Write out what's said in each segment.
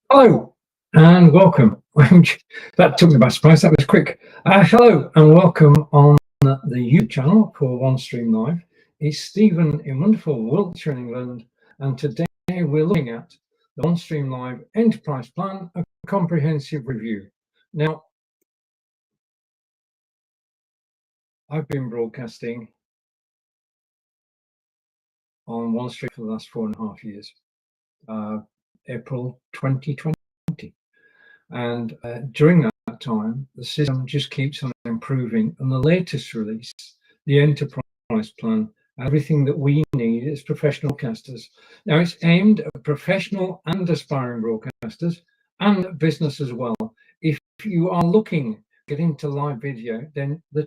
Hello and welcome. That took me by surprise. That was quick. Hello and welcome on the YouTube channel for OneStream Live. It's Stephen in wonderful Wiltshire, England, and today we're looking at the OneStream Live Enterprise Plan, a comprehensive review. Now, I've been broadcasting on OneStream for the last 4.5 years, April 2020. And during that time, the system just keeps on improving. And the latest release, the Enterprise Plan, everything that we need as professional broadcasters. Now, it's aimed at professional and aspiring broadcasters and business as well. If you are looking to get into live video, then the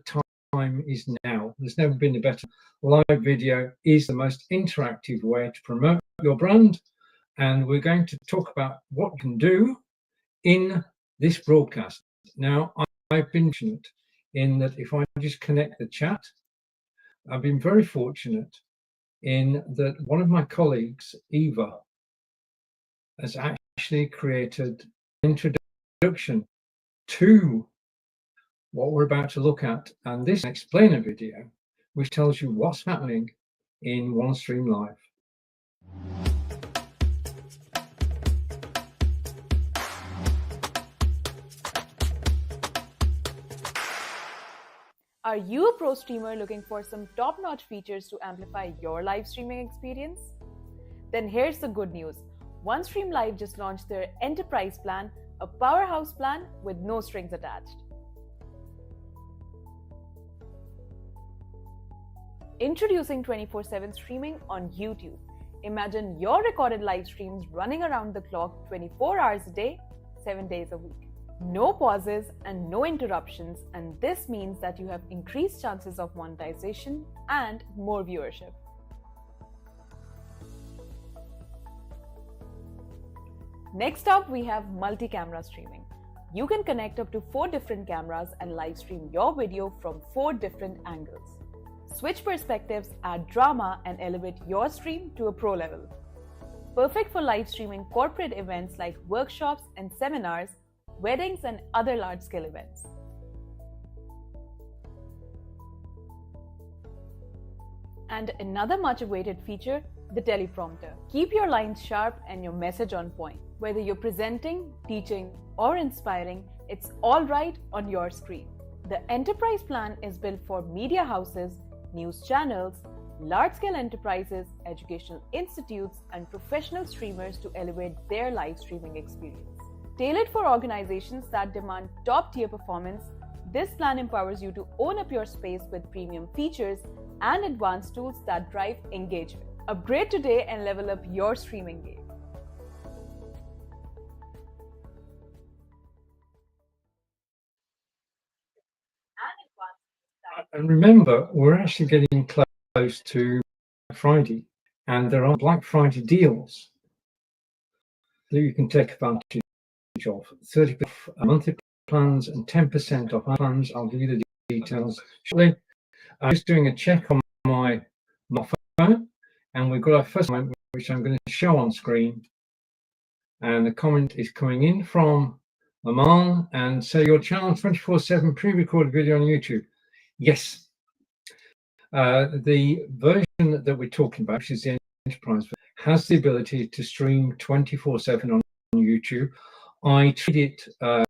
time is now. There's never been a better. Live video is the most interactive way to promote your brand. And we're going to talk about what you can do in this broadcast. Now, I've been fortunate in that if I just connect the chat, I've been very fortunate in that one of my colleagues, Eva, has actually created an introduction to what we're about to look at. And this explainer video, which tells you what's happening in OneStream Live. Are you a pro streamer looking for some top-notch features to amplify your live streaming experience? Then here's the good news. OneStream Live just launched their Enterprise Plan, a powerhouse plan with no strings attached. Introducing 24/7 streaming on YouTube. Imagine your recorded live streams running around the clock 24 hours a day, 7 days a week. No pauses and no interruptions, and this means that you have increased chances of monetization and more viewership. Next up, we have multi-camera streaming. You can connect up to 4 different cameras and live stream your video from 4 different angles. Switch perspectives, add drama, and elevate your stream to a pro level. Perfect for live streaming corporate events like workshops and seminars, weddings, and other large-scale events. And another much-awaited feature, the teleprompter. Keep your lines sharp and your message on point. Whether you're presenting, teaching, or inspiring, it's all right on your screen. The Enterprise Plan is built for media houses, news channels, large-scale enterprises, educational institutes, and professional streamers to elevate their live streaming experience. Tailored for organizations that demand top-tier performance, this plan empowers you to own up your space with premium features and advanced tools that drive engagement. Upgrade today and level up your streaming game. And remember, we're actually getting close to Black Friday, and there are Black Friday deals that you can take advantage of. 30% off monthly plans and 10% off plans. I'll give you the details shortly. I'm just doing a check on my phone, and we've got our first comment, which I'm going to show on screen. And the comment is coming in from Aman, and say your channel 24/7 pre-recorded video on YouTube. Yes. The version that we're talking about, which is the Enterprise, has the ability to stream 24/7 on YouTube. I tried it a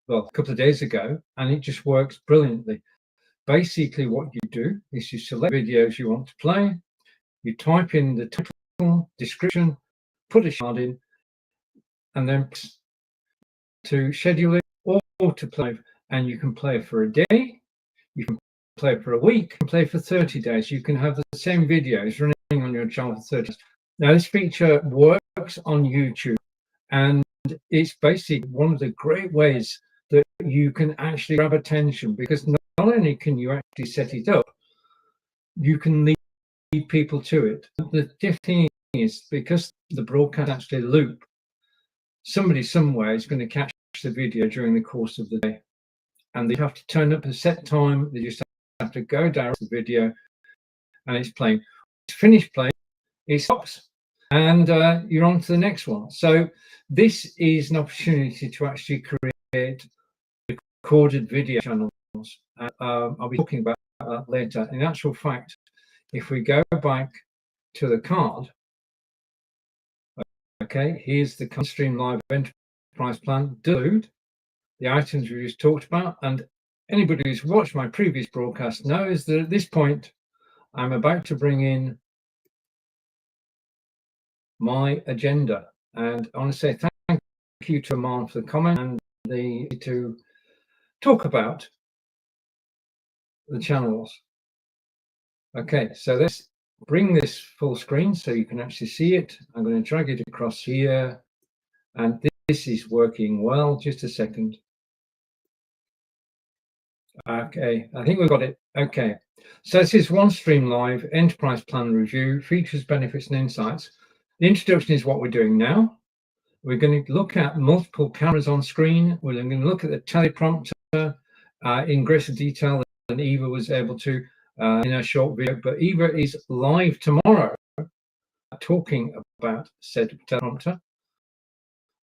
couple of days ago, and it just works brilliantly. Basically, what you do is you select videos you want to play, you type in the title, description, put a shard in, and then to schedule it or to play. And you can play for a day, you can play for a week, you can play for 30 days. You can have the same videos running on your channel for 30 days. Now, this feature works on YouTube, and it's basically one of the great ways that you can actually grab attention, because not only can you actually set it up, you can lead people to it. The different thing is, because the broadcast actually loop, somebody somewhere is going to catch the video during the course of the day, and they have to turn up a set time. They just have to go down the video, and it's playing. It's finished playing, it stops, and you're on to the next one. So this is an opportunity to actually create recorded video channels. I'll be talking about that later. In actual fact, if we go back to the card, okay, here's the OneStream Live Enterprise Plan. Download the items we just talked about, and anybody who's watched my previous broadcast knows that at this point I'm about to bring in my agenda, and I want to say thank you to Aman for the comment and to talk about the channels. Okay, so let's bring this full screen so you can actually see it. I'm going to drag it across here, and this is working well. Just a second. Okay, I think we've got it. Okay, so this is OneStream Live Enterprise Plan Review, Features, Benefits and Insights. The introduction is what we're doing now. We're going to look at multiple cameras on screen. We're going to look at the teleprompter in greater detail than Eva was able to in a short video. But Eva is live tomorrow talking about said teleprompter.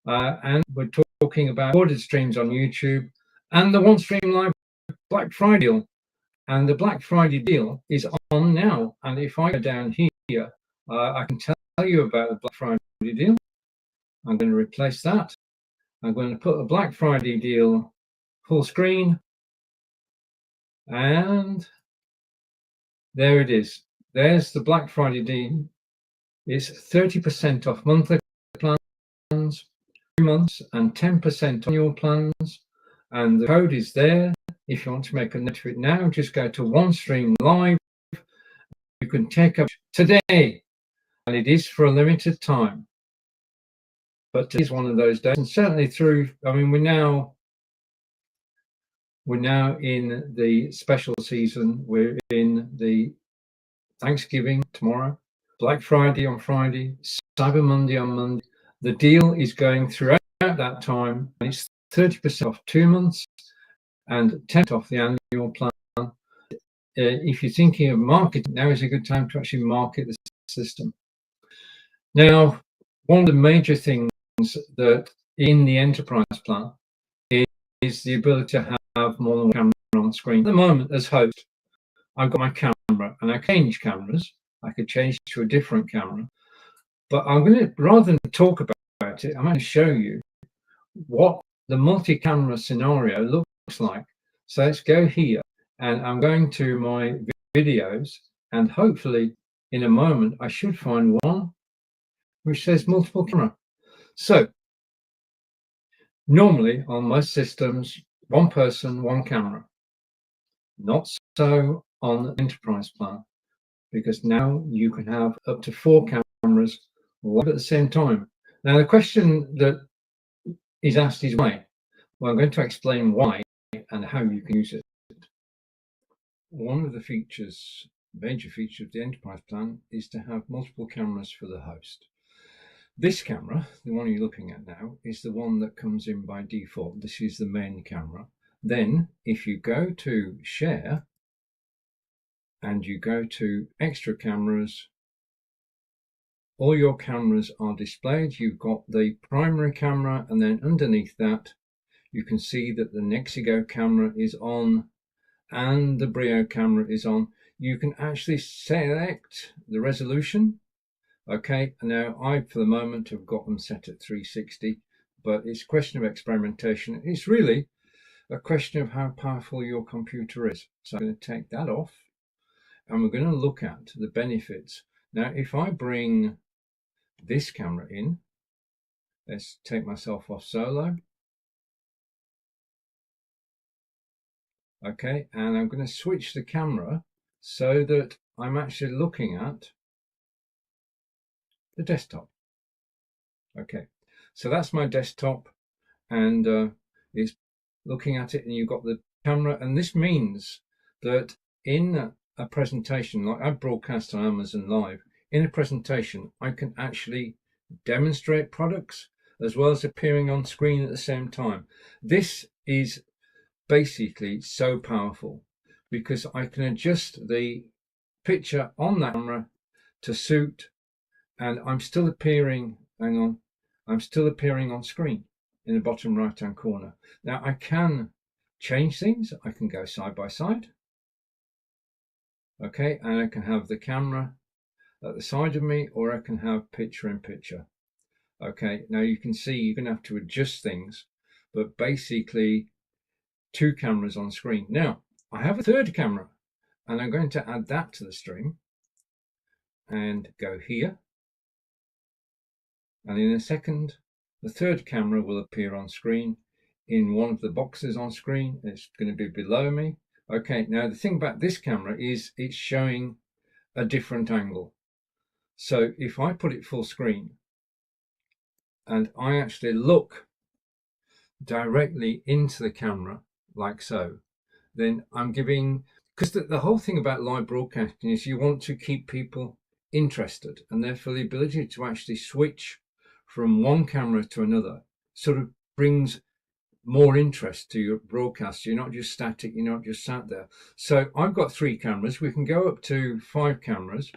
And we're talking about recorded streams on YouTube and the OneStream Live Black Friday deal. And the Black Friday deal is on now. And if I go down here, I can tell you about the Black Friday deal. I'm going to replace that. I'm going to put the Black Friday deal full screen. And there it is. There's the Black Friday deal. It's 30% off monthly plans, 3 months, and 10% on your plans. And the code is there. If you want to make a note of it now, just go to OneStream Live. You can take up today, and it is for a limited time. But it is one of those days, and certainly through. I mean, we're now in the special season. We're in the Thanksgiving tomorrow, Black Friday on Friday, Cyber Monday on Monday. The deal is going throughout that time, and it's 30% off 2 months and 10% off the annual plan. If you're thinking of marketing, now is a good time to actually market the system. Now, one of the major things that in the enterprise plan is the ability to have more than one camera on screen. At the moment, as host, I've got my camera, and I change cameras. I could change to a different camera, but I'm going to, rather than talk about it, I'm going to show you what the multi-camera scenario looks like. So let's go here, and I'm going to my videos, and hopefully in a moment I should find one which says multiple camera. So normally on most systems, one person, one camera. Not so on the enterprise plan, because now you can have up to 4 cameras live at the same time. Now the question that is asked is why? Well, I'm going to explain why and how you can use it. One of the features, major feature of the enterprise plan, is to have multiple cameras for the host. This camera, the one you're looking at now, is the one that comes in by default. This is the main camera. Then if you go to share and you go to extra cameras, all your cameras are displayed. You've got the primary camera, and then underneath that you can see that the Nexigo camera is on and the Brio camera is on. You can actually select the resolution. Okay, now I, for the moment, have got them set at 360, but it's a question of experimentation. It's really a question of how powerful your computer is. So I'm going to take that off, and we're going to look at the benefits. Now, if I bring this camera in, let's take myself off solo. Okay, and I'm going to switch the camera so that I'm actually looking at the desktop. Okay, so that's my desktop, and it's looking at it, and you've got the camera, and this means that in a presentation, like I broadcast on Amazon Live, in a presentation I can actually demonstrate products as well as appearing on screen at the same time. This is basically so powerful because I can adjust the picture on that camera to suit and I'm still appearing, hang on, I'm still appearing on screen in the bottom right hand corner. Now I can change things. I can go side by side. Okay, and I can have the camera at the side of me, or I can have picture in picture. Okay, now you can see you're going to have to adjust things, but basically 2 cameras on screen. Now I have a third camera, and I'm going to add that to the stream and go here. And in a second, the third camera will appear on screen in one of the boxes on screen. It's going to be below me. Okay, now the thing about this camera is it's showing a different angle. So if I put it full screen and I actually look directly into the camera like so, then I'm giving, because the whole thing about live broadcasting is you want to keep people interested, and therefore the ability to actually switch from one camera to another sort of brings more interest to your broadcast. You're not just static, you're not just sat there. So I've got 3 cameras. We can go up to 5 cameras,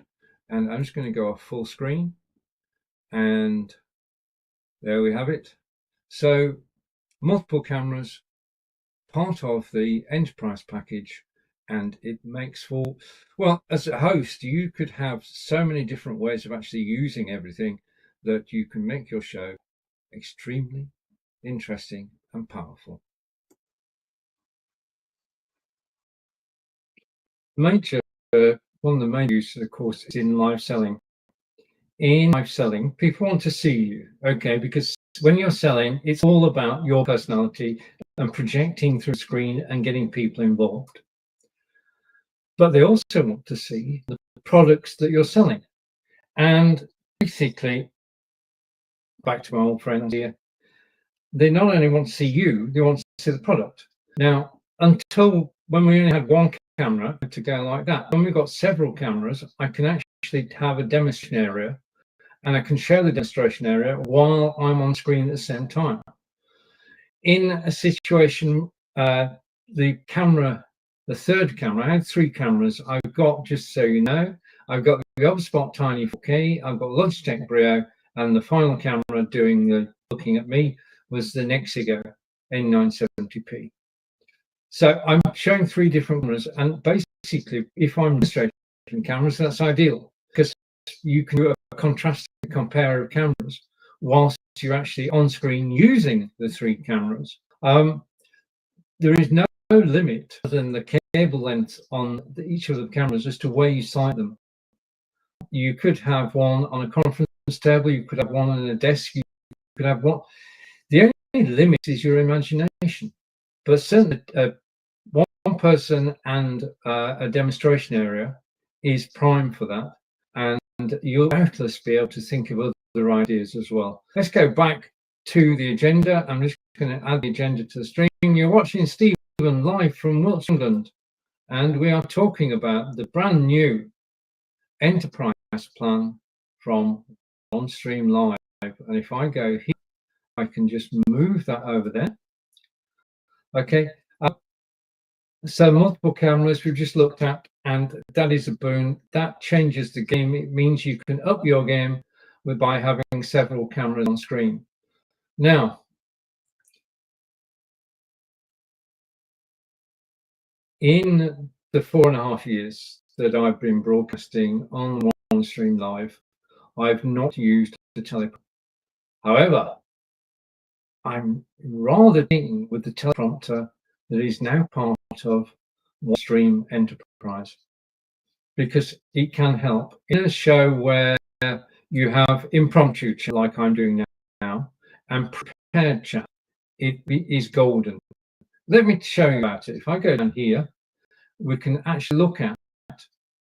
and I'm just going to go off full screen, and there we have it. So multiple cameras, part of the enterprise package, and it makes for, well, as a host you could have so many different ways of actually using everything that you can make your show extremely interesting and powerful. Major one of the main uses, of course, is in live selling. In live selling, people want to see you, okay, because when you're selling, it's all about your personality and projecting through the screen and getting people involved. But they also want to see the products that you're selling. And basically, back to my old friends here, they not only want to see you, they want to see the product. Now, until when we only had 1 camera to go like that, when we've got several cameras, I can actually have a demonstration area, and I can show the demonstration area while I'm on screen at the same time. In a situation, the third camera, I had 3 cameras. I've got, just so you know, I've got the HubSpot Tiny 4K, I've got Logitech Brio, and the final camera doing the looking at me was the Nexigo N970p. So I'm showing 3 different cameras, and basically, if I'm demonstrating cameras, that's ideal because you can do a contrasting compare of cameras whilst you're actually on screen using the 3 cameras. There is no limit other than the cable length on each of the cameras as to where you sight them. You could have one on a conference table, you could have one on a desk, you could have one. The only limit is your imagination. But certainly, one person and a demonstration area is prime for that, and you'll doubtless be able to think of other ideas as well. Let's go back to the agenda. I'm just going to add the agenda to the stream. You're watching Stephen live from Wiltshire, England, and we are talking about the brand new enterprise plan from OneStream Live. And if I go here, I can just move that over there. Okay, so multiple cameras we've just looked at, and that is a boon. That changes the game. It means you can up your game by having several cameras on screen. Now, in the 4.5 years that I've been broadcasting on OneStream Live, I've not used the teleprompter. However, I'm rather thinking with the teleprompter that is now part of OneStream Enterprise, because it can help in a show where you have impromptu chat like I'm doing now and prepared chat. It is golden. Let me show you about it. If I go down here, we can actually look at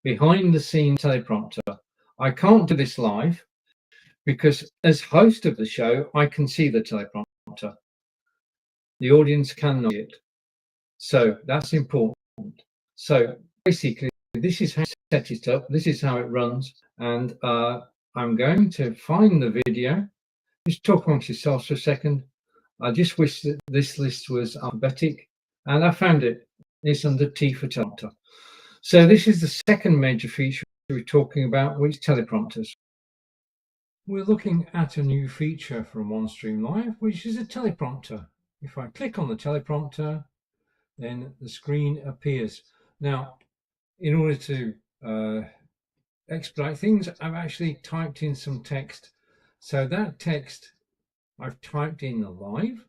behind the scenes teleprompter. I can't do this live because as host of the show, I can see the teleprompter. The audience cannot see it. So that's important. So basically, this is how you set it up. This is how it runs. And I'm going to find the video. Just talk amongst yourselves for a second. I just wish that this list was alphabetic, and I found it. It's under T for teleprompter. So this is the second major feature we're talking about, which is teleprompters. we're looking at a new feature from OneStream Live, which is a teleprompter. If I click on the teleprompter, then the screen appears. Now, in order to expedite things, I've actually typed in some text. So that text I've typed in the live,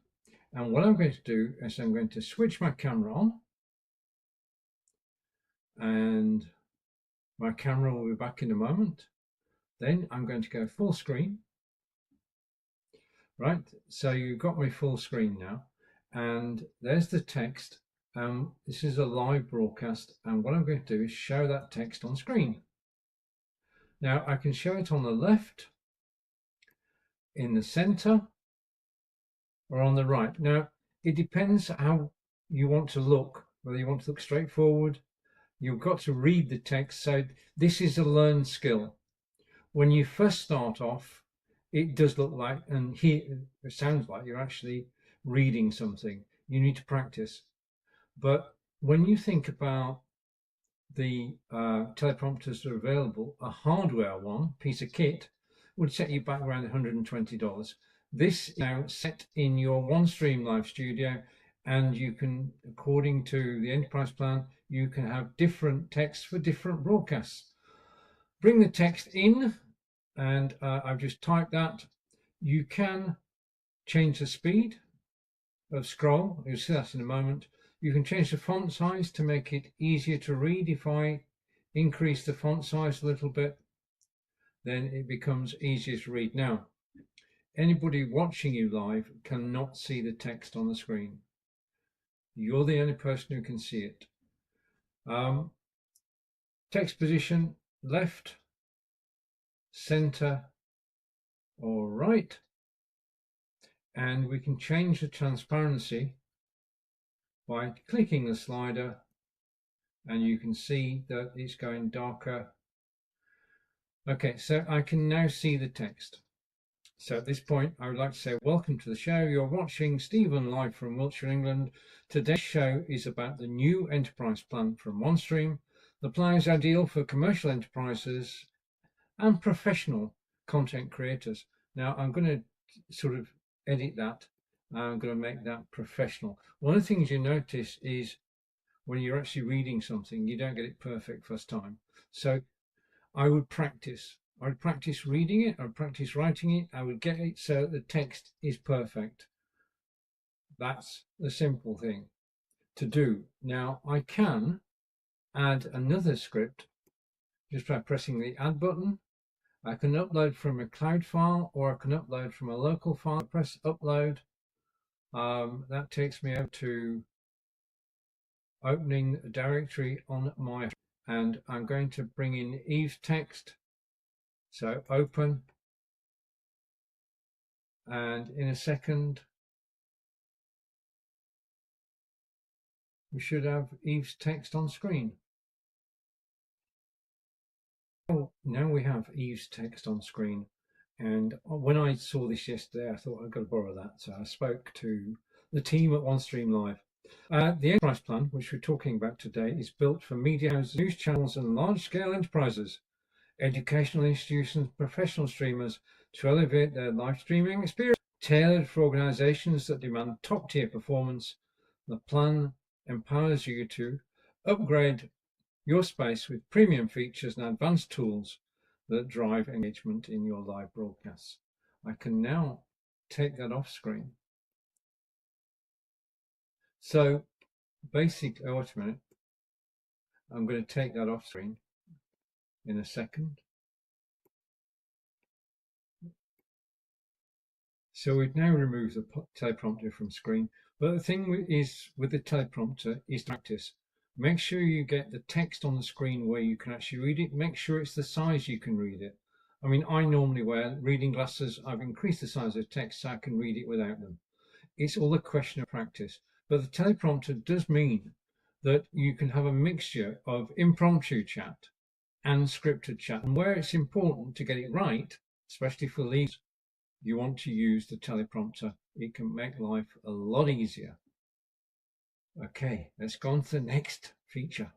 and what I'm going to do is I'm going to switch my camera on, and my camera will be back in a moment. Then I'm going to go full screen. Right, so you've got my full screen now, and there's the text. This is a live broadcast, and what I'm going to do is show that text on screen. Now I can show it on the left, in the center, or on the right. Now it depends how you want to look, whether you want to look straight forward. You've got to read the text, so this is a learned skill. When you first start off, it does look like, and here it sounds like you're actually reading something. You need to practice. But when you think about the teleprompters that are available, a hardware one, piece of kit, would set you back around $120. This is now set in your OneStream Live Studio, and you can, according to the enterprise plan, you can have different texts for different broadcasts. Bring the text in, and I've just typed that. You can change the speed of scroll. You'll see that in a moment. You can change the font size to make it easier to read. If I increase the font size a little bit, then it becomes easier to read. Now, anybody watching you live cannot see the text on the screen. You're the only person who can see it. Text position, left, center, or right. And we can change the transparency by clicking the slider, and you can see that it's going darker. Okay, so I can now see the text. So at this point, I would like to say welcome to the show. You're watching Stephen live from Wiltshire, England. Today's show is about the new enterprise plan from OneStream. The plan is ideal for commercial enterprises and professional content creators. Now, I'm going to sort of edit that. I'm going to make that professional. One of the things you notice is when you're actually reading something, you don't get it perfect first time. So I would practice. I would practice reading it. I would practice writing it. I would get it so the text is perfect. That's the simple thing to do. Now I can add another script just by pressing the add button. I can upload from a cloud file, or I can upload from a local file. Press upload. That takes me over to opening a directory on my, and I'm going to bring in Eve's text. So open, and in a second we should have Eve's text on screen. Now we have Eve's text on screen, and when I saw this yesterday I thought I've got to borrow that, so I spoke to the team at OneStream Live. The enterprise plan, which we're talking about today, is built for media houses, news channels and large-scale enterprises, educational institutions, professional streamers to elevate their live streaming experience. Tailored for organizations that demand top-tier performance, the plan empowers you to upgrade your space with premium features and advanced tools that drive engagement in your live broadcasts. I can now take that off screen. So basically, oh, wait a minute. I'm going to take that off screen in a second. So we've now removed the teleprompter from screen. But the thing is with the teleprompter is practice. Make sure you get the text on the screen where you can actually read it. Make sure it's the size you can read it. I mean, I normally wear reading glasses. I've increased the size of text so I can read it without them. It's all a question of practice. But the teleprompter does mean that you can have a mixture of impromptu chat and scripted chat. And where it's important to get it right, especially for leads, you want to use the teleprompter. It can make life a lot easier. Okay, let's go on to the next feature.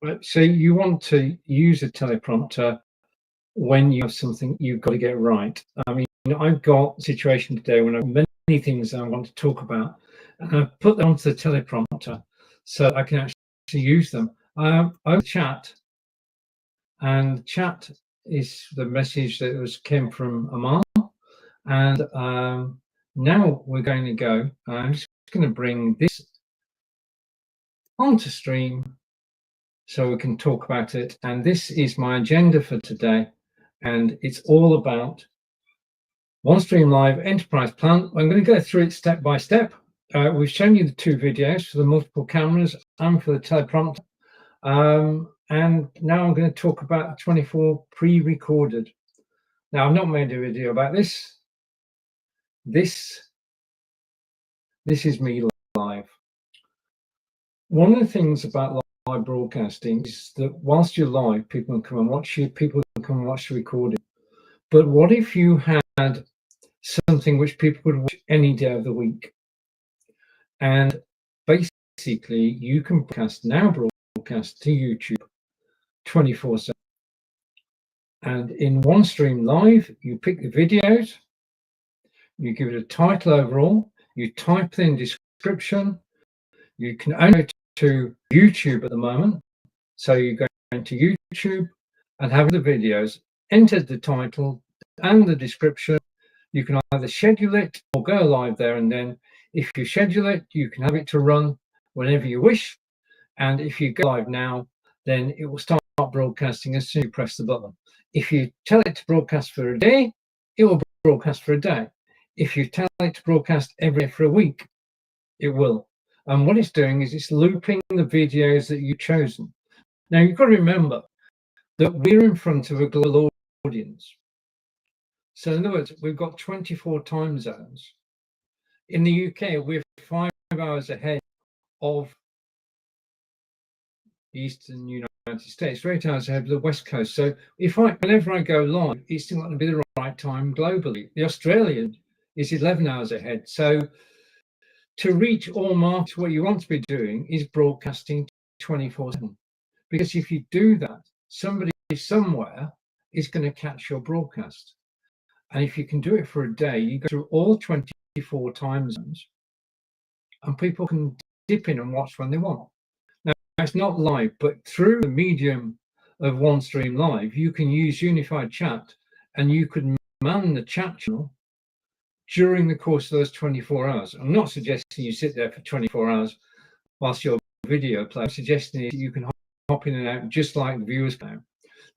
Right. So you want to use a teleprompter when you have something you've got to get right. I mean, I've got a situation today when I have many things I want to talk about, and I've put them onto the teleprompter so I can actually use them. I chat, and chat is the message that came from Amal, and now we're going to go. I'm just going to bring this onto stream so we can talk about it. And this is my agenda for today, and it's all about OneStream Live Enterprise Plan. I'm going to go through it step by step. We've shown you the two videos for the multiple cameras and for the teleprompter. And now I'm going to talk about 24 pre-recorded. Now, I've not made a video about this. This is me live. One of the things about live broadcasting is that whilst you're live, people can come and watch you, people can come and watch the recording. But what if you had something which people could watch any day of the week? And basically, you can broadcast to YouTube 24/7. And in OneStream Live, you pick the videos, you give it a title overall, you type in description. You can only go to YouTube at the moment. So you go into YouTube and have the videos, enter the title and the description. You can either schedule it or go live there and then. If you schedule it, you can have it to run whenever you wish. And if you go live now, then it will start broadcasting as soon as you press the button. If you tell it to broadcast for a day, it will broadcast for a day. If you tell it to broadcast every day for a week, it will. And what it's doing is it's looping the videos that you've chosen. Now, you've got to remember that we're in front of a global audience. So in other words, we've got 24 time zones. In the UK, we're 5 hours ahead of the Eastern United States, 8 hours ahead of the West Coast. So whenever I go live, it's still going to be the right time globally. The Australian is 11 hours ahead. So to reach all markets, what you want to be doing is broadcasting 24/7. Because if you do that, somebody somewhere is going to catch your broadcast. And if you can do it for a day, you go through all 24 time zones and people can dip in and watch when they want. Now, it's not live, but through the medium of OneStream Live, you can use unified chat and you could man the chat channel during the course of those 24 hours. I'm not suggesting you sit there for 24 hours whilst your video plays. I'm suggesting that you can hop in and out just like viewers can.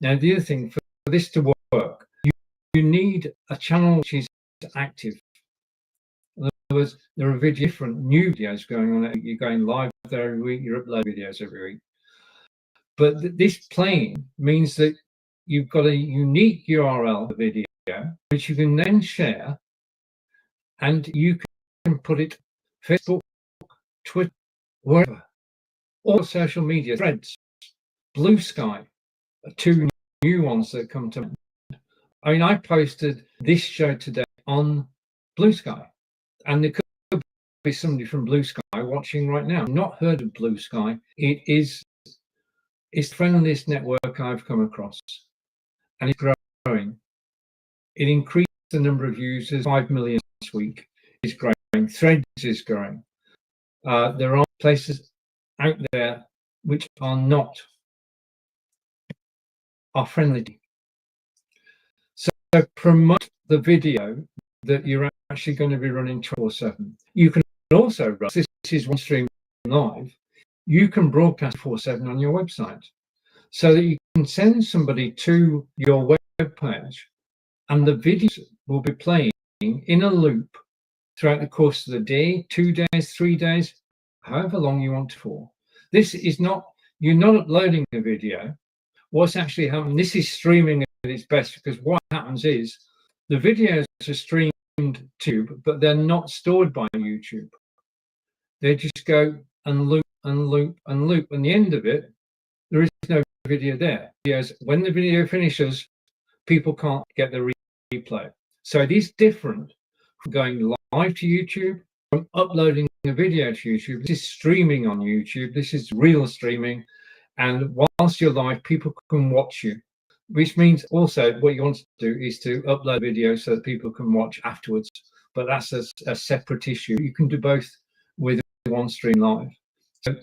Now, the other thing, for this to work, you need a channel which is active. In other words, there are different new videos going on. You're going live there every week, you're uploading videos every week. But this playing means that you've got a unique URL for video, which you can then share, and you can put it Facebook, Twitter, wherever, all social media, Threads, Blue Sky, two new ones that come to mind. I mean, I posted this show today on Blue Sky, and there could be somebody from Blue Sky watching right now. I've not heard of Blue Sky. It's the friendliest network I've come across, and it's growing. It increased the number of users, 5 million this week. It's growing. Threads is growing. There are places out there which are friendly. So promote the video that you're actually going to be running 24/7. You can also run, this is OneStream Live, you can broadcast 24/7 on your website so that you can send somebody to your web page and the videos will be playing in a loop throughout the course of the day, 2 days, 3 days, however long you want for. This is not, you're not uploading a video. What's actually happening, this is streaming at its best, because what happens is the videos are streamed to YouTube, but they're not stored by YouTube. They just go and loop and loop and loop. And the end of it, there is no video there. Because when the video finishes, people can't get the replay. So it is different from going live to YouTube, from uploading a video to YouTube. This is streaming on YouTube. This is real streaming. and whilst you're live, people can watch you, which means also what you want to do is to upload video so that people can watch afterwards. But that's a separate issue. You can do both with OneStream Live. So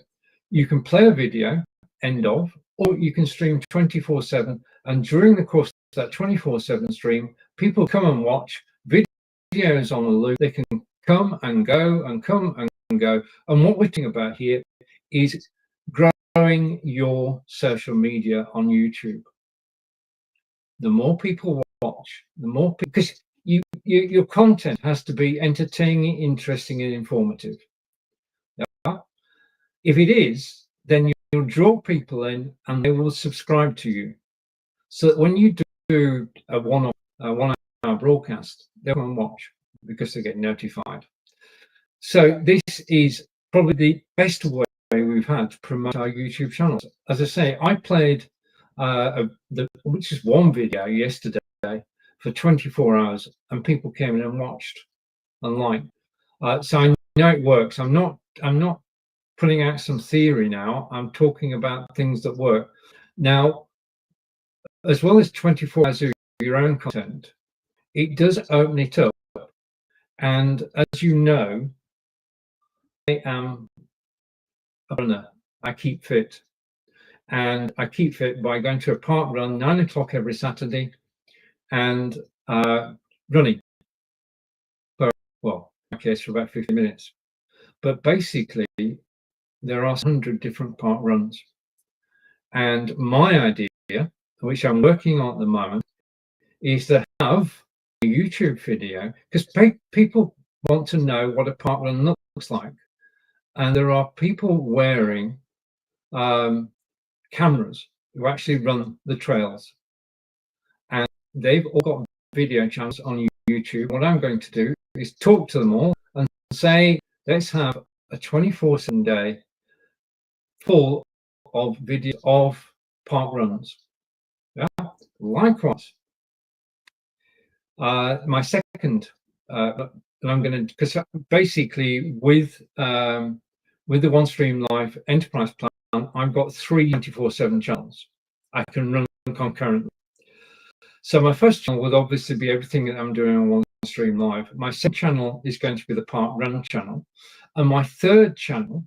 you can play a video, end of, or you can stream 24/7. And during the course of that 24/7 stream, people come and watch videos on a loop. They can come and go and come and go. And what we're talking about here is growing your social media on YouTube. The more people watch, the more, because your content has to be entertaining, interesting, and informative. Yeah? If it is, then you'll draw people in and they will subscribe to you. So that when you do a one-hour broadcast, they'll come and watch because they get notified. So this is probably the best way we've had to promote our YouTube channels. As I say, I played which is one video yesterday for 24 hours, and people came in and watched and liked. So I know it works. I'm not putting out some theory now. I'm talking about things that work. Now, as well as 24 hours of your own content, it does open it up. And as you know, I am a runner. I keep fit. And I keep fit by going to a park run 9 o'clock every Saturday and running for, well, in my case, for about 50 minutes. But basically, there are 100 different park runs. And my idea, which I'm working on at the moment, is to have a YouTube video, because people want to know what a park run looks like. And there are people wearing cameras who actually run the trails. And they've all got video channels on YouTube. What I'm going to do is talk to them all and say, let's have a 24/7 day full of videos of park runs. Yeah. Likewise, my second, and I'm going to, because basically with the OneStream Live Enterprise Plan, I've got 3 24/7 channels I can run concurrently. So my first channel would obviously be everything that I'm doing on OneStream Live. My second channel is going to be the Park Run channel. And my third channel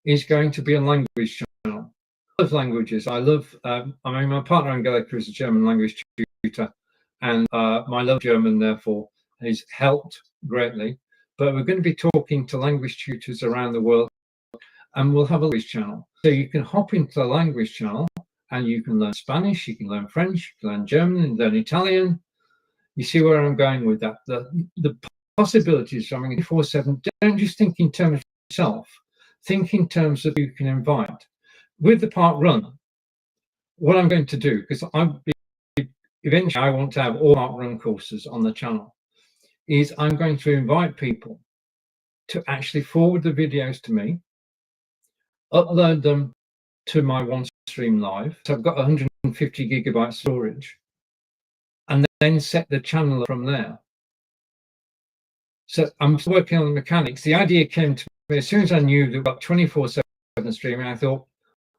is going to be a language channel. I love languages. I love, I mean, my partner Angelica is a German language tutor, and my love of German, therefore, has helped greatly. But we're going to be talking to language tutors around the world, and we'll have a language channel. So you can hop into the language channel and you can learn Spanish, you can learn French, you can learn German, and learn Italian. You see where I'm going with that. The possibilities, I mean, 24/7, don't just think in terms of yourself, think in terms of who you can invite. With the Park Run, what I'm going to do, because eventually I want to have all Park Run courses on the channel, is I'm going to invite people to actually forward the videos to me, upload them to my OneStream Live. So I've got 150 gigabyte storage, and then set the channel up from there. So I'm working on the mechanics. The idea came to me as soon as I knew that about 24/7 streaming. I thought,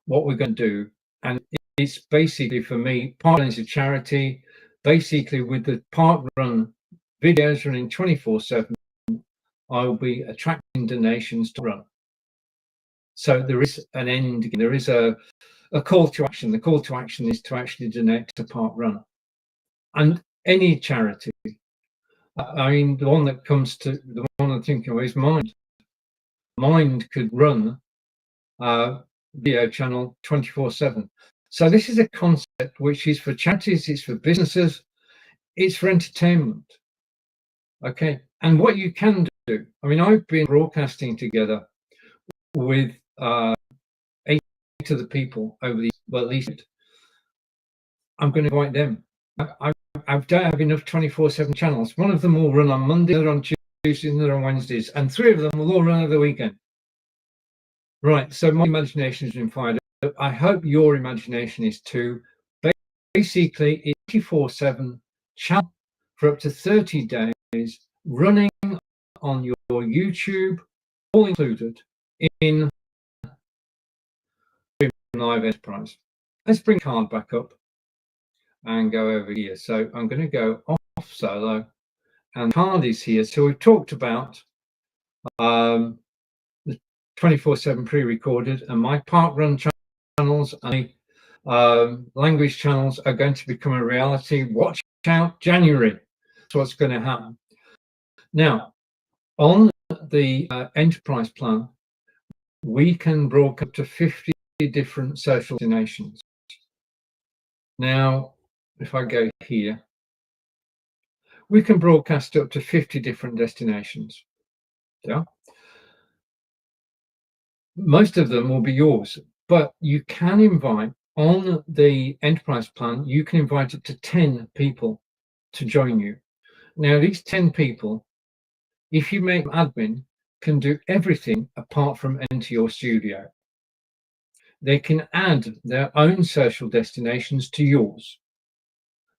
what we're going to do, and it's basically for me, Park Run is a charity. Basically, with the Park Run videos running 24/7, I will be attracting donations to run. So there is an end. There is a call to action. The call to action is to actually donate to Park Run, and any charity. I mean, the one that comes to the one I'm thinking of is Mind. Mind could run video channel 24/7. So this is a concept which is for charities, it's for businesses, it's for entertainment. Okay, and what you can do, I mean, I've been broadcasting together with 8 of the people over the, well, at least I'm going to invite them. I don't have enough 24/7 channels. One of them will run on Monday, another on Tuesday, another on Wednesdays, and 3 of them will all run over the weekend. Right, so my imagination has been fired up. I hope your imagination is too. Basically, it's 24/7 channel for up to 30 days, running on your YouTube, all included in Live Enterprise. Let's bring card back up and go over here. So I'm going to go off solo, and card is here. So we've talked about the 24/7 pre-recorded, and my parkrun channels and language channels are going to become a reality. Watch out, January. That's what's going to happen. Now, on the enterprise plan, we can broadcast up to 50 different social destinations. Now, if I go here, we can broadcast up to 50 different destinations. Yeah. Most of them will be yours, but you can invite, on the enterprise plan, you can invite up to 10 people to join you. Now, these 10 people, if you make them admin, can do everything apart from enter your studio. They can add their own social destinations to yours.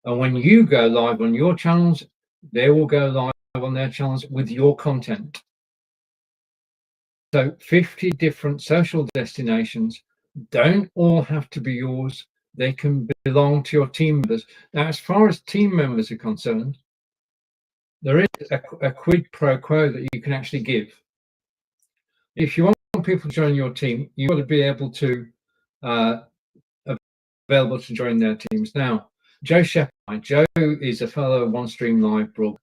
And when you go live on your channels, they will go live on their channels with your content. So 50 different social destinations don't all have to be yours. They can belong to your team members. Now, as far as team members are concerned, there is a quid pro quo that you can actually give. If you want people to join your team, you've got to be able to available to join their teams. Now, Joe Shepard, Joe is a fellow OneStream Live blog.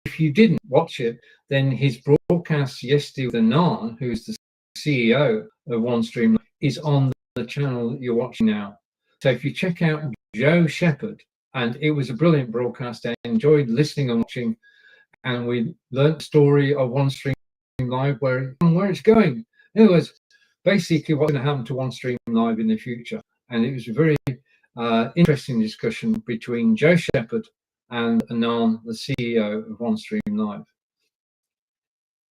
If you didn't watch it, then his broadcast yesterday with Anand, who's the CEO of OneStream, is on the channel that you're watching now. So if you check out Joe Shepard, and it was a brilliant broadcast, I enjoyed listening and watching, and we learned the story of OneStream Live, where it's going. In other words, basically what's going to happen to OneStream Live in the future. And it was a very interesting discussion between Joe Shepard and Anand, the CEO of OneStream Live.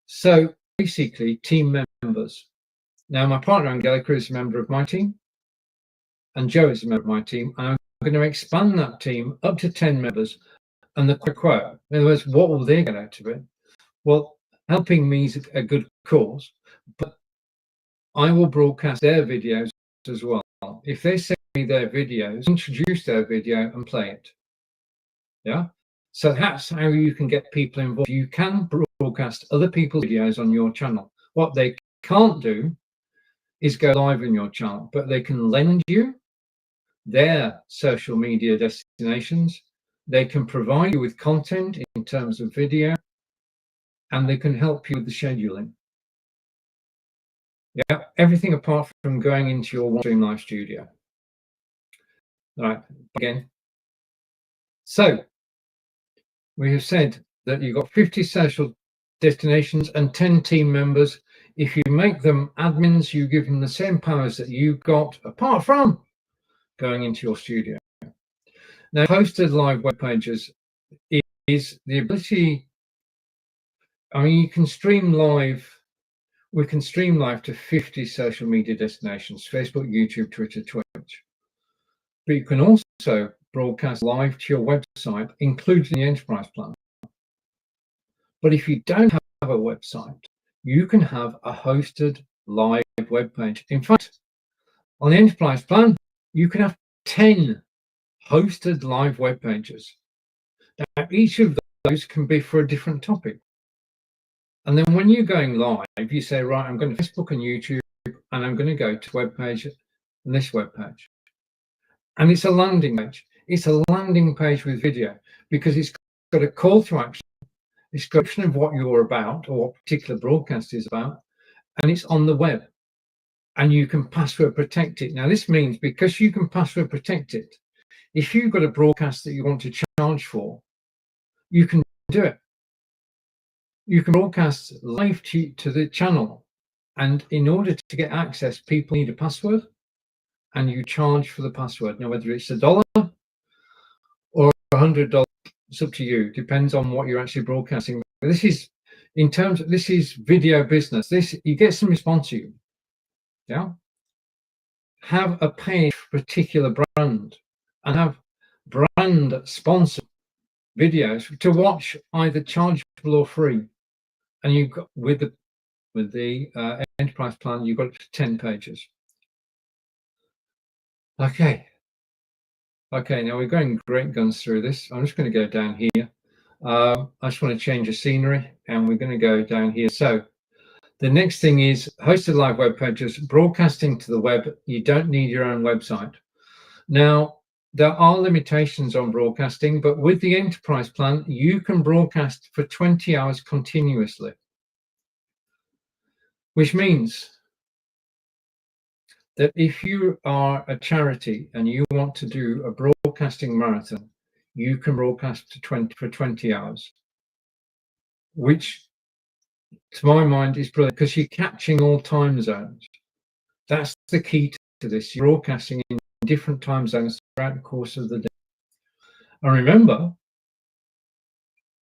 So basically, team members. Now, my partner Angelica is a member of my team, and Joe is a member of my team. And I'm going to expand that team up to 10 members. And the quote, in other words, what will they get out of it? Well, helping me is a good cause, but I will broadcast their videos as well. If they send me their videos, introduce their video and play it. Yeah. So that's how you can get people involved. You can broadcast other people's videos on your channel. What they can't do is go live on your channel, but they can lend you their social media destinations. They can provide you with content in terms of video, and they can help you with the scheduling. Yeah, everything apart from going into your OneStream Live studio. All right, again. So we have said that you've got 50 social destinations and 10 team members. If you make them admins, you give them the same powers that you've got, apart from going into your studio. Now, hosted live web pages is the ability. I mean, you can stream live. We can stream live to 50 social media destinations: Facebook, YouTube, Twitter, Twitch. But you can also broadcast live to your website, including the enterprise plan. But if you don't have a website, you can have a hosted live web page. In fact, on the enterprise plan, you can have 10 hosted live web pages. Now, each of those can be for a different topic. And then when you're going live, you say, right, I'm going to Facebook and YouTube, and I'm going to go to web page and this web page. And it's a landing page. It's a landing page with video, because it's got a call to action, a description of what you're about or what particular broadcast is about, and it's on the web. And you can password protect it. Now, this means because you can password protect it, if you've got a broadcast that you want to charge for, you can do it. You can broadcast live to the channel, and in order to get access, people need a password, and you charge for the password. Now, whether it's $1 or $100, it's up to you. Depends on what you're actually broadcasting. But this is, in terms of, this is video business. This, you get some response to you. Yeah. Have a page for a particular brand, and have brand sponsored videos to watch, either chargeable or free. And you've got with the enterprise plan, you've got 10 pages. Okay. Okay, now we're going great guns through this. I'm just going to go down here. I just want to change the scenery, and we're going to go down here. So the next thing is hosted live web pages, broadcasting to the web. You don't need your own website. Now, there are limitations on broadcasting, but with the enterprise plan, you can broadcast for 20 hours continuously, which means that if you are a charity and you want to do a broadcasting marathon, you can broadcast for 20 hours, which to my mind is brilliant because you're catching all time zones. That's the key to this. You're broadcasting in different time zones throughout the course of the day. And remember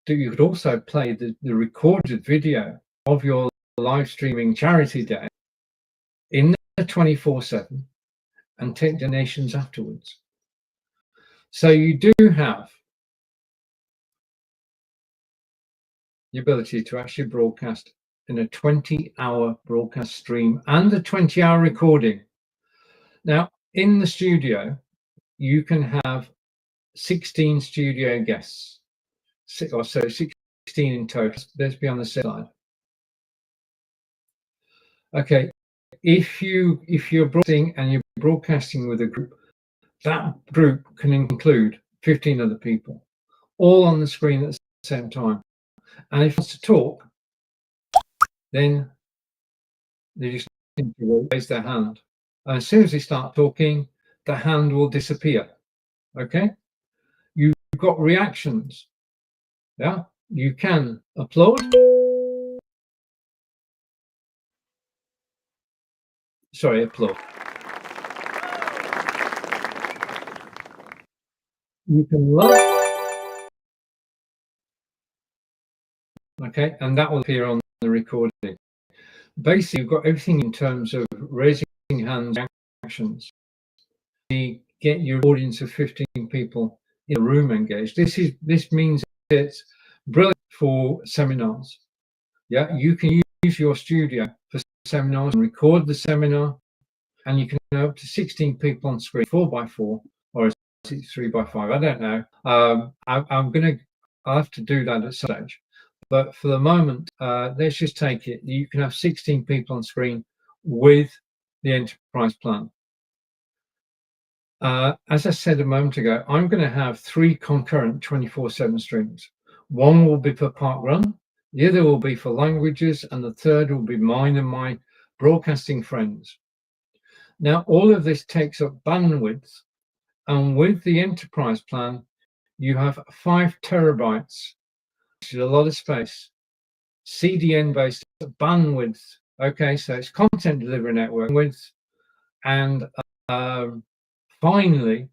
that you could also play the recorded video of your live streaming charity day in the 24/7 and take donations afterwards. So you do have the ability to actually broadcast in a 20-hour broadcast stream and a 20-hour recording. Now, in the studio, you can have 16 studio guests, or so 16 in total. Let's be on the side. Okay, if you're broadcasting with a group, that group can include 15 other people, all on the screen at the same time. And if it's to talk, then they just need to raise their hand. And as soon as they start talking, the hand will disappear. Okay? You've got reactions. Yeah? You can applaud. Sorry, applaud. You can laugh. Okay, and that will appear on the recording. Basically, you've got everything in terms of raising hands, actions. You get your audience of 15 people in the room engaged. This means it's brilliant for seminars. Yeah, you can use your studio for seminars and record the seminar, and you can have up to 16 people on screen, 4x4, or is it 3x5? I don't know. I'll have to do that at some stage. But for the moment, let's just take it. You can have 16 people on screen with the enterprise plan. As I said a moment ago, I'm going to have 3 concurrent 24/7 streams. One will be for Park Run, the other will be for languages, and the third will be mine and my broadcasting friends. Now, all of this takes up bandwidth, and with the enterprise plan, you have 5 terabytes, which is a lot of space, CDN-based bandwidth. Okay, so it's content delivery network with, and finally,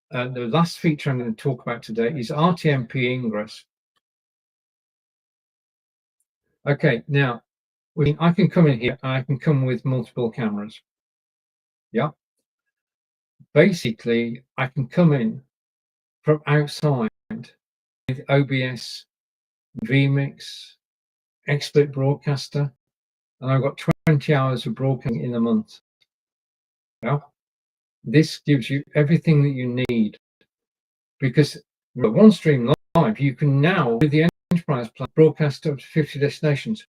the last feature I'm going to talk about today is RTMP ingress. Okay, now I can come in here and I can come with multiple cameras. Yeah. Basically, I can come in from outside with OBS, vMix, XSplit Broadcaster, and I've got 20 hours of broadcasting in a month. Yeah. This gives you everything that you need, because with OneStream Live, you can now, with the enterprise plan, broadcast up to 50 destinations,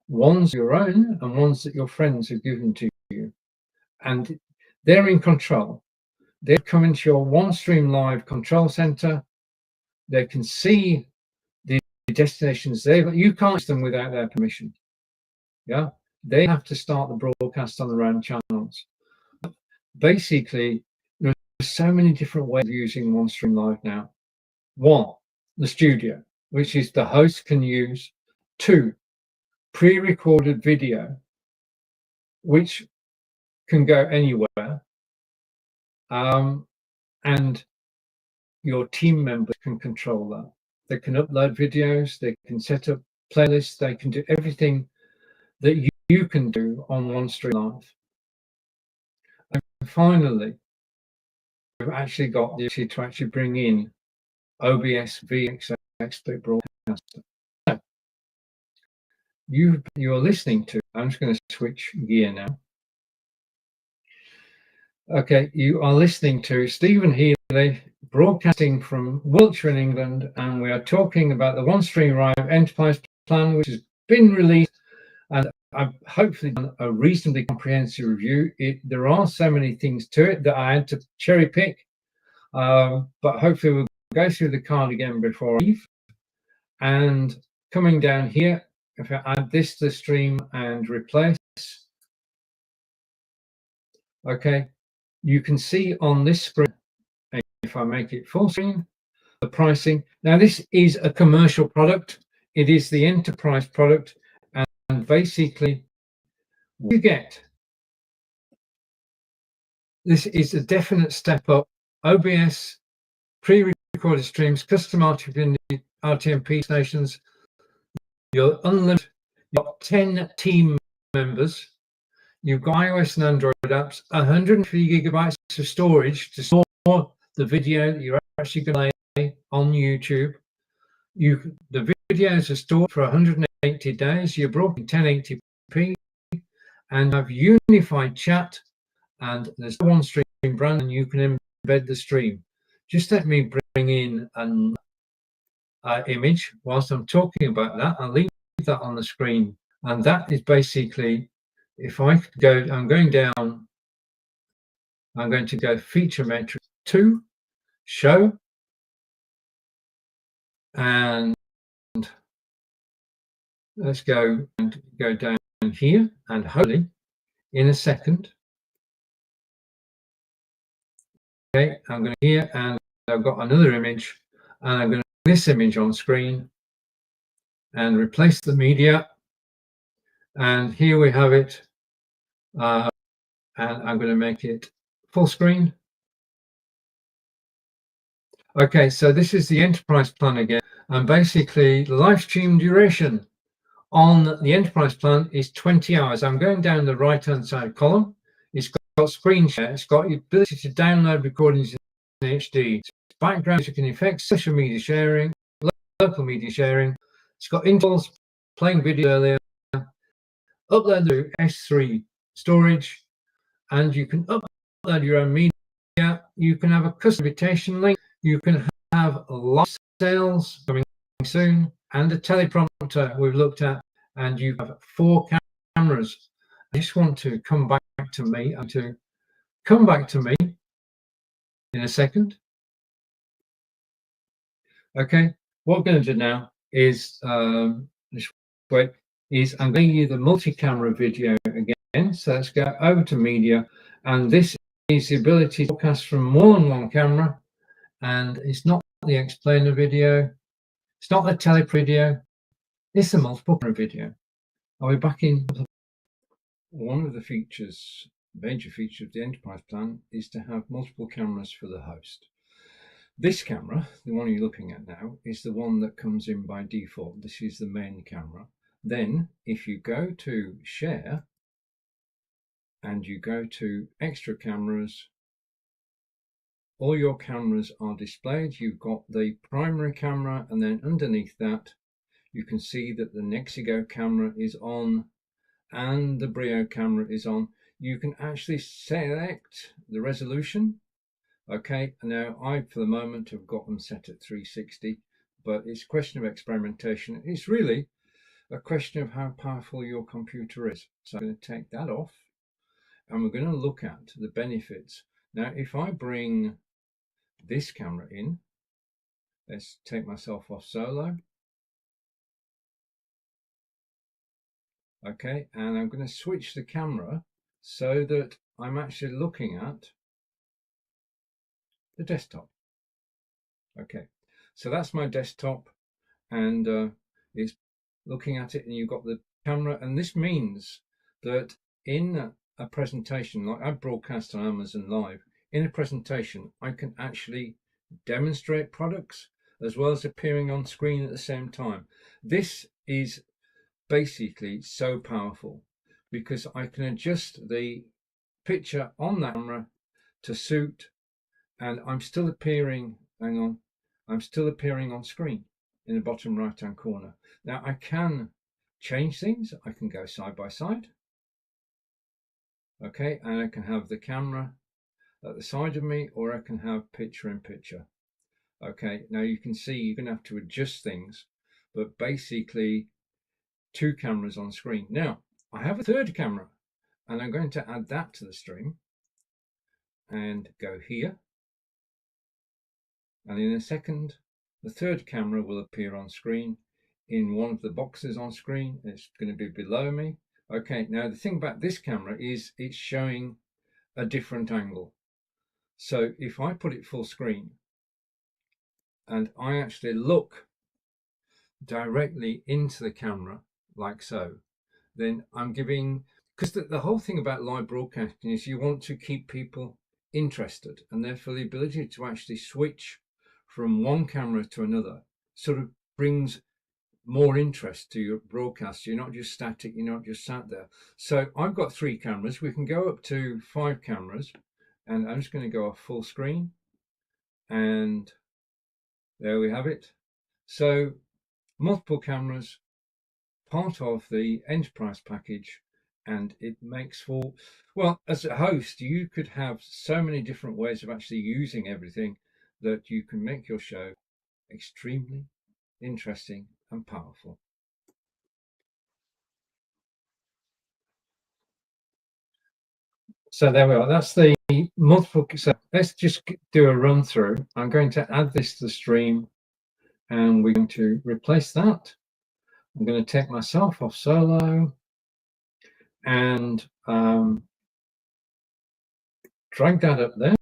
ones your own and ones that your friends have given to you. And they're in control. They come into your OneStream Live control center. They can see the destinations you can't use them without their permission. Yeah, they have to start the broadcast on their own channels. Basically, there's so many different ways of using OneStream Live now. 1, the studio, which is the host can use. 2, pre-recorded video, which can go anywhere. And your team members can control that. They can upload videos, they can set up playlists, they can do everything that you can do on OneStream Live. And finally, we've actually got the ability to actually bring in OBS vMix XSplit Broadcaster. So you're listening to, I'm just going to switch gear now. Okay, you are listening to Stephen Healy, broadcasting from Wiltshire in England, and we are talking about the OneStream Live Enterprise Plan, which has been released, and I've hopefully done a reasonably comprehensive review. There are so many things to it that I had to cherry pick, but hopefully we'll go through the card again before I leave. And coming down here, if I add this to the stream and replace, okay, you can see on this screen, if I make it full screen, the pricing. Now, this is a commercial product. It is the enterprise product. And basically, what you get, this is a definite step up. OBS, pre-recorded streams, custom RTMP stations, your unlimited, you've got 10 team members, you've got iOS and Android apps, 150 gigabytes of storage to store the video that you're actually going to play on YouTube. The videos are stored for 180 days. You're broadcasting 1080p and have unified chat, and there's one OneStream brand, and you can embed the stream. Just let me bring in an image whilst I'm talking about that. I'll leave that on the screen, and that is basically, if I could go, I'm going down, I'm going to go feature matrix 2, show, and let's go down here, and hopefully in a second, okay, I'm going to here, and I've got another image, and I'm going to put this image on screen and replace the media, and here we have it, and I'm going to make it full screen. Okay, so this is the enterprise plan again, and basically the live stream duration on the enterprise plan is 20 hours. I'm going down the right hand side column. It's got screen share, it's got the ability to download recordings in HD, it's background music and effects, social media sharing, local media sharing, it's got intervals, playing video earlier, upload to S3 storage, and you can upload your own media. You can have a custom invitation link. You can have live sales coming soon, and a teleprompter we've looked at, and you have 4 cameras. I just want to come back to me in a second. Okay, what we're going to do now is I'm going to give you the multi-camera video again. So let's go over to media, and this is the ability to broadcast from more than one camera, and it's not the explainer video, it's not the tele video, it's a multiple camera video. Are we back in? One of the features, major feature of the enterprise plan, is to have multiple cameras for the host. This camera, the one you're looking at now, is the one that comes in by default. This is the main camera. Then if you go to share and you go to extra cameras, all your cameras are displayed. You've got the primary camera, and then underneath that you can see that the Nexigo camera is on and the Brio camera is on. You can actually select the resolution. Okay, now I, for the moment, have got them set at 360, but it's a question of experimentation. It's really a question of how powerful your computer is. So I'm going to take that off, and we're going to look at the benefits. Now, if I bring this camera in, let's take myself off solo. Okay, and I'm going to switch the camera so that I'm actually looking at the desktop. Okay, so that's my desktop, and it's looking at it, and you've got the camera, and this means that in a presentation, like I broadcast on Amazon Live, in a presentation I can actually demonstrate products as well as appearing on screen at the same time. This is basically so powerful because I can adjust the picture on that camera to suit, and I'm still appearing, I'm still appearing on screen in the bottom right hand corner. Now I can change things. I can go side by side, okay, and I can have the camera at the side of me, or I can have picture in picture. Okay, now you can see you're going to have to adjust things, but basically 2 cameras on screen. Now, I have a third camera, and I'm going to add that to the stream and go here. And in a second, the third camera will appear on screen in one of the boxes on screen. It's going to be below me. Okay, now the thing about this camera is it's showing a different angle. So if I put it full screen and I actually look directly into the camera like so, then I'm giving, because the whole thing about live broadcasting is you want to keep people interested, and therefore the ability to actually switch from one camera to another sort of brings more interest to your broadcast. You're not just static, you're not just sat there. So I've got 3 cameras. We can go up to 5 cameras, and I'm just going to go off full screen, and there we have it. So multiple cameras, part of the enterprise package, and it makes for, well, as a host, you could have so many different ways of actually using everything that you can make your show extremely interesting and powerful. So there we are. That's the multiple. So let's just do a run through. I'm going to add this to the stream, and we're going to replace that. I'm going to take myself off solo and drag that up there.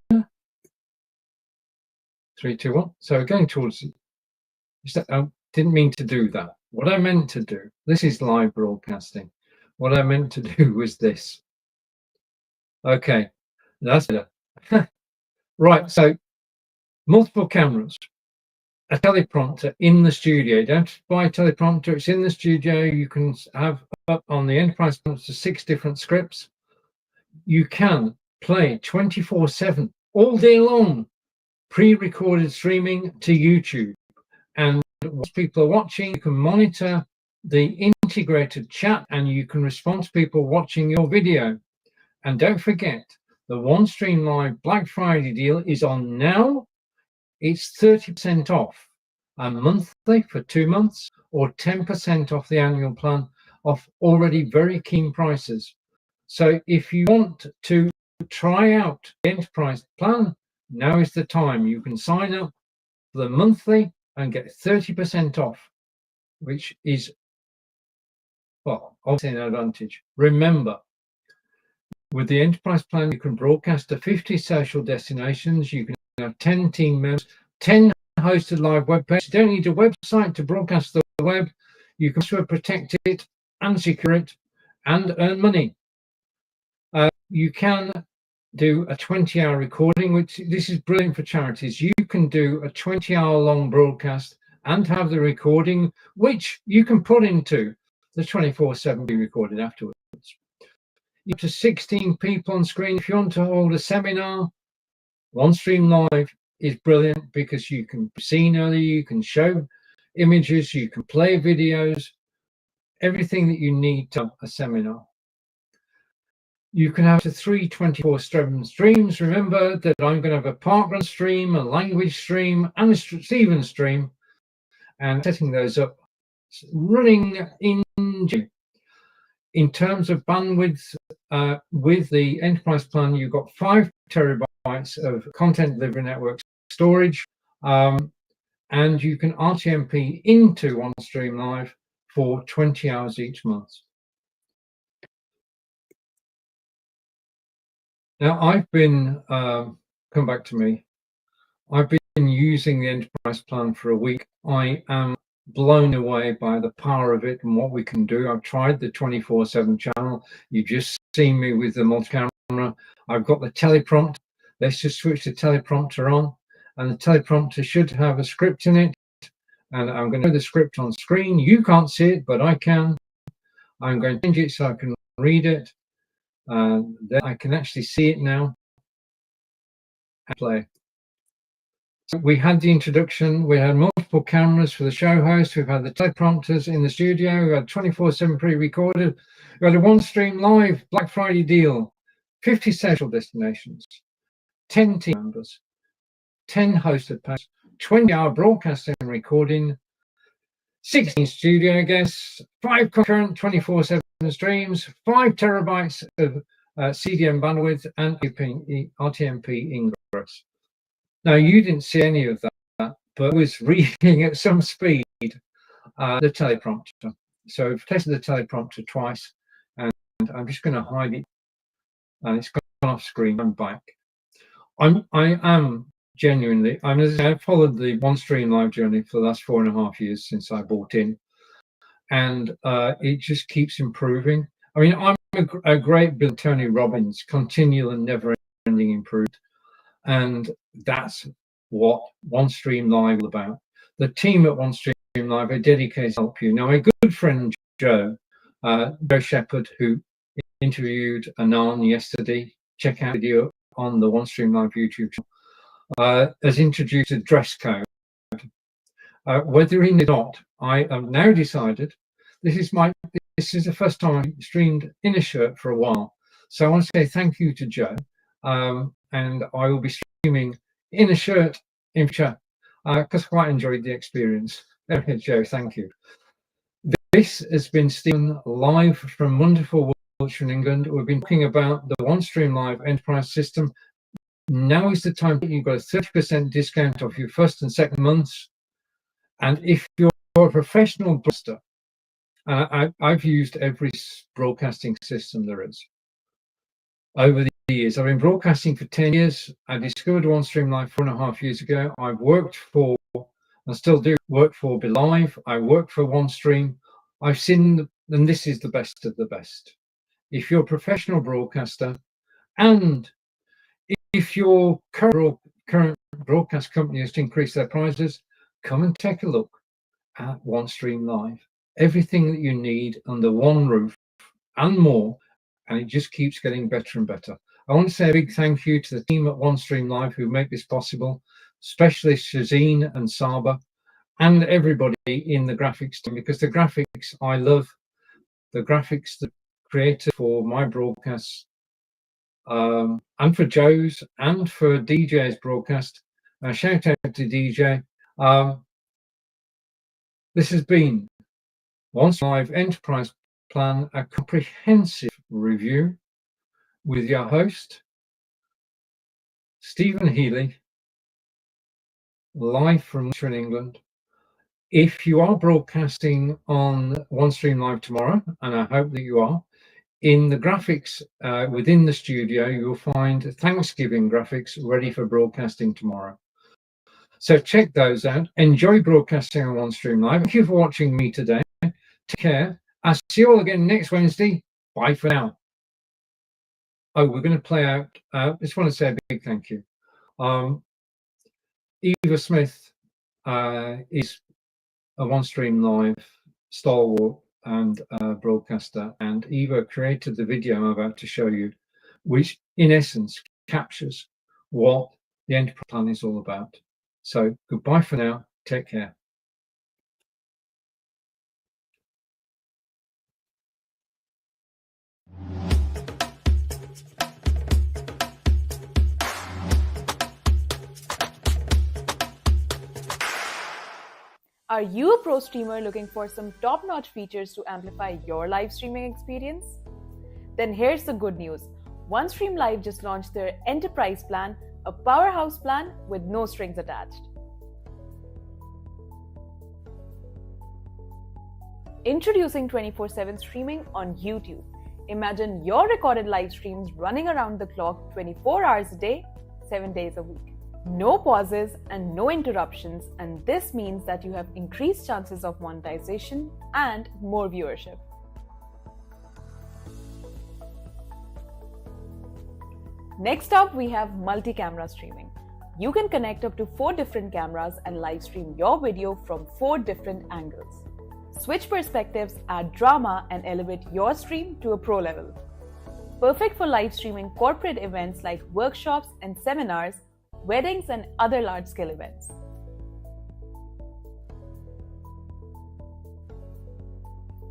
3, 2, 1. So we're going towards. I didn't mean to do that. What I meant to do. This is live broadcasting. What I meant to do was this. Okay, that's it. Right. So multiple cameras. A teleprompter in the studio. Don't buy a teleprompter, it's in the studio. You can have up on the enterprise plan 6 different scripts. You can play 24/7 all day long, pre-recorded streaming to YouTube. And once people are watching, you can monitor the integrated chat and you can respond to people watching your video. And don't forget, the OneStream Live Black Friday deal is on now. It's 30% off a monthly for 2 months, or 10% off the annual plan, off already very keen prices. So if you want to try out the enterprise plan, now is the time. You can sign up for the monthly and get 30% off, which is, well, obviously an advantage. Remember, with the enterprise plan, you can broadcast to 50 social destinations. You can have 10 team members, 10 hosted live web pages. You don't need a website to broadcast the web. You can also protect it and secure it and earn money. You can do a 20-hour recording, which this is brilliant for charities. You can do a 20-hour long broadcast and have the recording, which you can put into the 24/7 be recorded afterwards. Up to 16 people on screen. If you want to hold a seminar, OneStream Live is brilliant because you can be seen early, you can show images, you can play videos, everything that you need to have a seminar. You can have 3 24/7 streams. Remember that I'm going to have a parkrun stream, a language stream, and a Stephen stream, and setting those up, running in terms of bandwidth. With the enterprise plan, you've got 5 terabytes of content delivery network storage, and you can RTMP into OneStream Live for 20 hours each month. Now, I've been, come back to me, I've been using the enterprise plan for a week. I am blown away by the power of it and what we can do. I've tried the 24/7 channel. You've just seen me with the multi-camera. I've got the teleprompter. Let's just switch the teleprompter on, and the teleprompter should have a script in it. And I'm going to put the script on screen. You can't see it, but I can. I'm going to change it so I can read it. Then I can actually see it now and play. So we had the introduction. We had multiple cameras for the show host. We've had the teleprompters in the studio. We had 24/7 pre-recorded. We had a OneStream Live Black Friday deal, 50 social destinations, 10 team members, 10 hosted panels, 20-hour broadcasting and recording, 16 studio guests, 5 concurrent 24/7 streams, 5 terabytes of CDM bandwidth, and RTMP ingress. Now, you didn't see any of that, but I was reading at some speed the teleprompter. So I've tested the teleprompter twice, and I'm just going to hide it, and it's gone off screen. I'm back. I am genuinely, I've followed the OneStream Live journey for the last 4.5 years since I bought in, and it just keeps improving. I mean, I'm a great Bill Tony Robbins, continual and never-ending improvement, and that's what OneStream Live is about. The team at OneStream Live are dedicated to help you. Now, my good friend Joe Shepherd, who interviewed Anand yesterday, check out the video on the OneStream Live YouTube channel, has introduced a dress code. Whether in or not, I have now decided this is the first time I've streamed in a shirt for a while. So I want to say thank you to Joe, and I will be streaming in a shirt in future because I quite enjoyed the experience. Okay, Joe, thank you. This has been Stephen live from wonderful Wiltshire, England. We've been talking about the OneStream Live Enterprise System. Now is the time that you've got a 30% discount off your first and second months. And if you're a professional broadcaster, I've used every broadcasting system there is over the years. I've been broadcasting for 10 years. I discovered OneStream Live 4.5 years ago. I've worked for, and still do work for, Belive. I work for OneStream. I've seen, and this is the best of the best. If you're a professional broadcaster, and if your current broadcast company has to increase their prices, come and take a look at OneStream Live. Everything that you need under one roof and more, and it just keeps getting better and better. I want to say a big thank you to the team at OneStream Live who make this possible, especially Shazeen and Saba, and everybody in the graphics team, because the graphics, I love the graphics that created for my broadcasts, and for Joe's and for DJ's broadcast. Shout out to DJ. This has been OneStream Live Enterprise Plan, a comprehensive review with your host, Stephen Healy, live from Wiltshire, England. If you are broadcasting on OneStream Live tomorrow, and I hope that you are, in the graphics within the studio, you'll find Thanksgiving graphics ready for broadcasting tomorrow. So check those out. Enjoy broadcasting on OneStream Live. Thank you for watching me today. Take care. I'll see you all again next Wednesday. Bye for now. Oh, we're going to play out. I just want to say a big thank you. Eva Smith is a OneStream Live stalwart and broadcaster, and Eva created the video I'm about to show you, which in essence captures what the Enterprise Plan is all about. So goodbye for now. Take care. Are you a pro streamer looking for some top-notch features to amplify your live streaming experience? Then here's the good news. OneStream Live just launched their Enterprise Plan, a powerhouse plan with no strings attached. Introducing 24/7 streaming on YouTube. Imagine your recorded live streams running around the clock 24 hours a day, 7 days a week. No pauses and no interruptions, and this means that you have increased chances of monetization and more viewership. Next up, we have multi-camera streaming. You can connect up to 4 different cameras and live stream your video from 4 different angles. Switch perspectives, add drama, and elevate your stream to a pro level. Perfect for live streaming corporate events like workshops and seminars, weddings, and other large-scale events.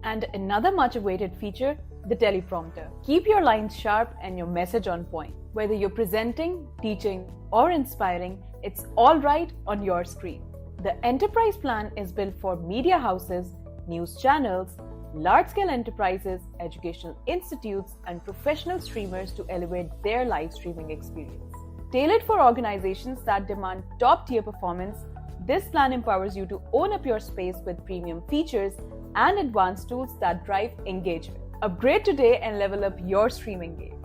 And another much-awaited feature, the teleprompter. Keep your lines sharp and your message on point. Whether you're presenting, teaching, or inspiring, it's all right on your screen. The Enterprise Plan is built for media houses, news channels, large-scale enterprises, educational institutes, and professional streamers to elevate their live streaming experience. Tailored for organizations that demand top-tier performance, this plan empowers you to own up your space with premium features and advanced tools that drive engagement. Upgrade today and level up your streaming game.